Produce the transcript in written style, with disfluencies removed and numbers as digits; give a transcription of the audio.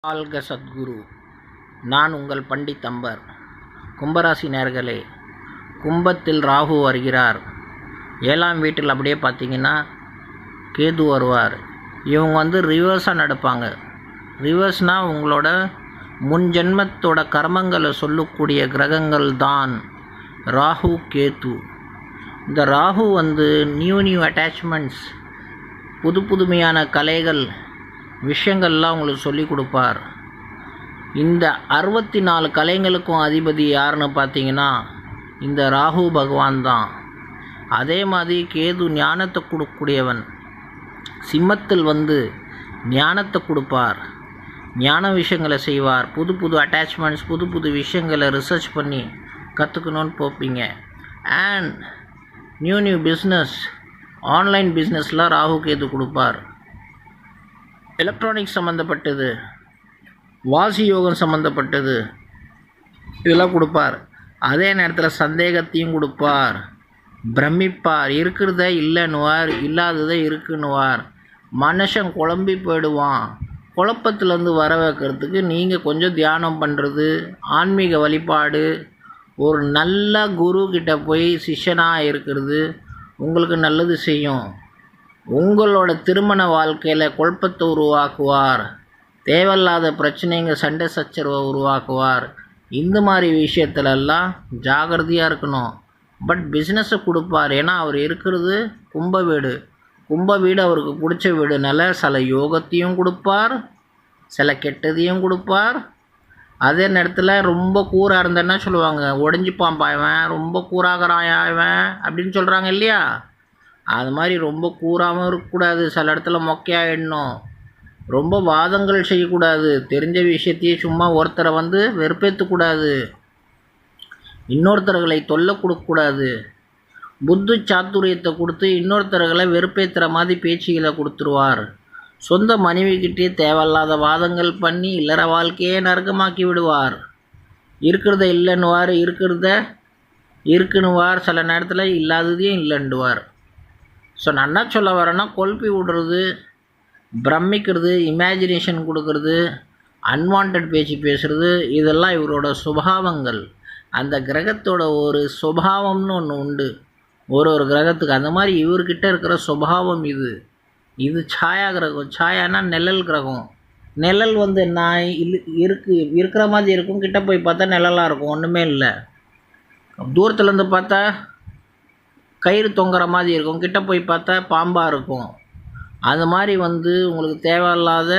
வாழ்க சத்குரு. நான் உங்கள் பண்டித் அம்பர். கும்பராசி நேயர்களே, கும்பத்தில் ராகு வருகிறார். 7ஆம் வீட்டில் அப்படியே பார்த்தீங்கன்னா கேது வருவார். இவங்க ரிவர்ஸாக நடப்பாங்க. ரிவர்ஸ்னால் உங்களோட முன் ஜென்மத்தோட கர்மங்களை சொல்லக்கூடிய கிரகங்கள் தான் ராகு கேது. இந்த ராகு நியூ அட்டாச்மெண்ட்ஸ், புதுமையான கலைகள், விஷயங்கள்லாம் உங்களுக்கு சொல்லி கொடுப்பார். இந்த 64 கலைகளுக்கும் அதிபதி யாருன்னு பார்த்தீங்கன்னா இந்த ராகு பகவான் தான். அதே மாதிரி கேது ஞானத்தை கொடுக்கக்கூடியவன். சிம்மத்தில் ஞானத்தை கொடுப்பார், ஞான விஷயங்களை செய்வார். புது அட்டாச்மெண்ட்ஸ், புது விஷயங்களை ரிசர்ச் பண்ணி கற்றுக்கணுன்னு போப்பீங்க. அண்ட் நியூ பிஸ்னஸ், ஆன்லைன் பிஸ்னஸ்லாம் ராகு கேது கொடுப்பார். எலக்ட்ரானிக்ஸ் சம்மந்தப்பட்டது, வாசி யோகம் சம்மந்தப்பட்டது, இதெல்லாம் கொடுப்பார். அதே நேரத்தில் சந்தேகத்தையும் கொடுப்பார், பிரமிப்பார். இருக்கிறத இல்லைன்னுவார், இல்லாததை இருக்குன்னுவார். மனுஷன் குழம்பி போயிடுவான். குழப்பத்திலேருந்து வர வைக்கிறதுக்கு நீங்கள் கொஞ்சம் தியானம் பண்ணுறது, ஆன்மீக வழிபாடு, ஒரு நல்ல குரு கிட்ட போய் சிஷ்யனாக இருக்கிறது உங்களுக்கு நல்லது செய்யும். உங்களோட திருமண வாழ்க்கையில் குழப்பத்தை உருவாக்குவார். தேவையில்லாத பிரச்சனைங்க, சண்டை சச்சரவை உருவாக்குவார். இந்த மாதிரி விஷயத்துலலாம் ஜாகிரதையாக இருக்கணும். பட் பிஸ்னஸை கொடுப்பார். ஏன்னா அவர் இருக்கிறது கும்ப வீடு. கும்ப வீடு அவருக்கு பிடிச்ச வீடுனால சில யோகத்தையும் கொடுப்பார், சில கெட்டதையும் கொடுப்பார். அதே நேரத்தில் ரொம்ப கூறாக இருந்தேன்னா சொல்லுவாங்க, உடஞ்சிப்பான் பாய்வன், ரொம்ப கூறாகிறாயவன் அப்படின்னு சொல்கிறாங்க இல்லையா? அது மாதிரி ரொம்ப கூறாமல் இருக்கக்கூடாது. சில இடத்துல மொக்கையாகிடணும். ரொம்ப வாதங்கள் செய்யக்கூடாது. தெரிஞ்ச விஷயத்தையே சும்மா ஒருத்தரை வெறுப்பேற்றக்கூடாது. இன்னொருத்தர்களை தொல்லை கொடுக்கக்கூடாது. புத்து சாத்துரியத்தை கொடுத்து இன்னொருத்தர்களை வெறுப்பேற்றுற மாதிரி பேச்சுகளை கொடுத்துருவார். சொந்த மனைவிக்கிட்டே தேவையில்லாத வாதங்கள் பண்ணி இல்லற வாழ்க்கையே நரகமாக்கி விடுவார். இருக்கிறத இல்லைன்னுவார், இருக்கிறத இருக்குன்னுவார். சில நேரத்தில் இல்லாததையும் இல்லைன்னுவார். ஸோ நான் என்ன சொல்ல வரேன்னா, கொல்பி விடுறது, பிரமிக்கிறது, இமேஜினேஷன் கொடுக்கறது, அன்வான்ட் பேச்சு பேசுகிறது, இதெல்லாம் இவரோட சுபாவங்கள். அந்த கிரகத்தோட ஒரு சுபாவம்னு ஒன்று உண்டு ஒரு கிரகத்துக்கு. அந்த மாதிரி இவர்கிட்ட இருக்கிற சுபாவம் இது சாயா கிரகம். சாயானா நிழல் கிரகம். நிழல் நான் இருக்கிற மாதிரி இருக்கும். கிட்ட போய் பார்த்தா நிழலாக இருக்கும், ஒன்றுமே இல்லை. தூரத்துலேருந்து பார்த்தா கயிறு தொங்குற மாதிரி இருக்கும், கிட்ட போய் பார்த்தா பாம்பாக இருக்கும். அது மாதிரி உங்களுக்கு தேவையில்லாத